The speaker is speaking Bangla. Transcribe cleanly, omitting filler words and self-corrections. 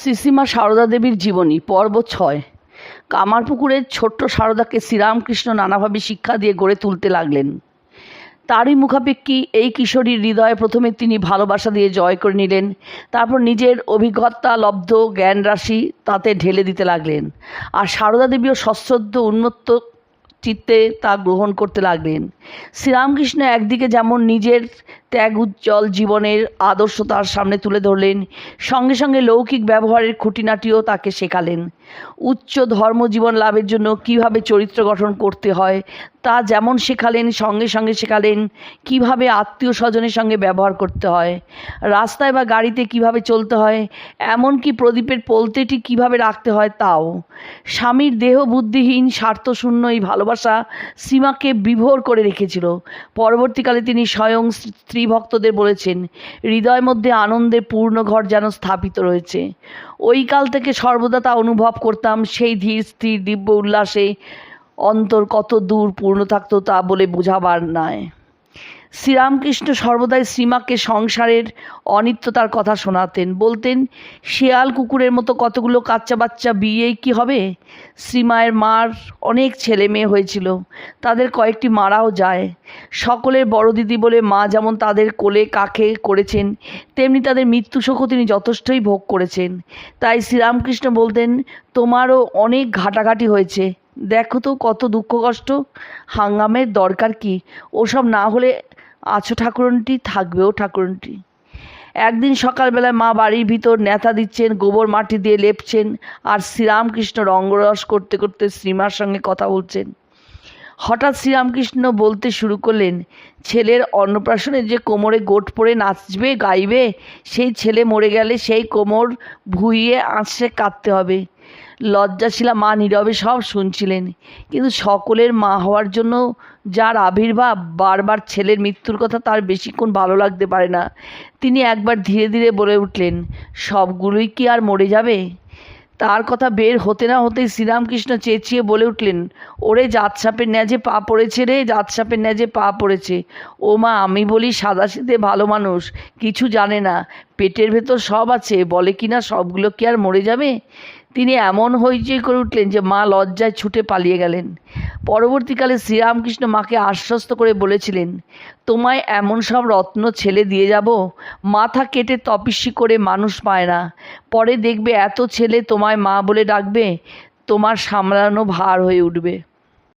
শ্রীশ্রীমা সারদা দেবীর জীবনী পর্ব ৬। কামারপুকুরের ছোট্ট সারদাকে শ্রীরামকৃষ্ণ নানাভাবে শিক্ষা দিয়ে গড়ে তুলতে লাগলেন। তারই মুখাপেক্ষী এই কিশোরীর হৃদয়ে প্রথমে তিনি ভালোবাসা দিয়ে জয় করে নিলেন, তারপর নিজের অভিজ্ঞতা লব্ধ জ্ঞানরাশি তাতে ঢেলে দিতে লাগলেন। আর সারদা দেবীও সশ্রদ্ধ উন্মত্ত চিত্তে তা গ্রহণ করতে লাগলেন। শ্রীরামকৃষ্ণ একদিকে যেমন নিজের ত্যাগ উজ্জ্বল জীবনের আদর্শ তার সামনে তুলে ধরলেন, সঙ্গে সঙ্গে লৌকিক ব্যবহারের খুঁটিনাটিও তাকে শেখালেন। উচ্চ ধর্মজীবন লাভের জন্য কীভাবে চরিত্র গঠন করতে হয় তা যেমন শেখালেন, সঙ্গে সঙ্গে শেখালেন কীভাবে আত্মীয় স্বজনের সঙ্গে ব্যবহার করতে হয়, রাস্তায় বা গাড়িতে কিভাবে চলতে হয়, এমনকি প্রদীপের পোলতেটি কিভাবে রাখতে হয় তাও। স্বামীর দেহ বুদ্ধিহীন স্বার্থশূন্য এই ভালোবাসা শ্রীমাকে বিভোর করে রেখেছিল। পরবর্তীকালে তিনি স্বয়ং স্ত্রী ভক্তদের বলেছেন, হৃদয়ের মধ্যে আনন্দের পূর্ণ ঘর যেন স্থাপিত রয়েছে। ওই কাল থেকে সর্বদা তা অনুভব করতাম। সেই ধীর স্থির দিব্য উল্লাসে অন্তর কত দূর পূর্ণ থাকত তা বলে বোঝাবার নয়। শ্রীরামকৃষ্ণ সর্বদাই শ্রীমাকে সংসারের অনিত্যতার কথা শোনাতেন। বলতেন, শেয়াল কুকুরের মতো কতগুলো কাচ্চা বাচ্চা বিয়েই কি হবে? শ্রীমায়ের মার অনেক ছেলে মেয়ে হয়েছিল, তাদের কয়েকটি মারাও যায়। সকলের বড় দিদি বলে মা যেমন তাদের কোলে কাখে করেছেন, তেমনি তাদের মৃত্যু শোকও তিনি যথেষ্টই ভোগ করেছেন। তাই শ্রীরামকৃষ্ণ বলতেন, তোমারও অনেক ঘাটাঘাটি হয়েছে, দেখো তো কত দুঃখ কষ্ট, হাঙ্গামের দরকার কি? ওসব না হলে আছো ঠাকুরনটি, থাকবেও ঠাকুরনটি। একদিন সকালবেলায় মা বাড়ির ভিতর নেতা দিচ্ছেন, গোবর মাটি দিয়ে লেপছেন, আর শ্রীরামকৃষ্ণ রঙ্গরস করতে করতে শ্রীমার সঙ্গে কথা বলছেন। হঠাৎ শ্রীরামকৃষ্ণ বলতে শুরু করলেন, ছেলের অন্নপ্রাশনে যে কোমরে গোট পরে নাচবে গাইবে, সেই ছেলে মরে গেলে সেই কোমর ভুইয়ে আঁচড়ে কাঁদতে হবে। লজ্জাশীলা মা নীরবে সব শুনছিলেন, কিন্তু সকলের মা হওয়ার জন্য যার আবির্ভাব, বারবার ছেলের মৃত্যুর কথা তার বেশিক্ষণ ভালো লাগতে পারে না। তিনি একবার ধীরে ধীরে বলে উঠলেন, সবগুলোই কি আর মরে যাবে? তার কথা বের হতে না হতেই শ্রীরামকৃষ্ণ চেঁচিয়ে বলে উঠলেন, ওরে জাতসাপের ন্যাজে পা পড়েছে রে, জাতসাপের ন্যাজে পা পড়েছে। ও মা, আমি বলি সাদাসিধে ভালো মানুষ, কিছু জানে না, পেটের ভেতর সব আছে, বলে কি না সবগুলো কি আর মরে যাবে? তিনি এমন হইচই করে উঠলেন যে মা লজ্জায় ছুটে পালিয়ে গেলেন। পরবর্তীকালে শ্রীরামকৃষ্ণ মাকে আশ্বস্ত করে বলেছিলেন, তোমায় এমন সব রত্ন ছেলে দিয়ে যাব, মাথা কেটে তপস্বী করে মানুষ পায় না, পরে দেখবে এত ছেলে তোমায় মা বলে ডাকবে, তোমার সামলানো ভার হয়ে উঠবে।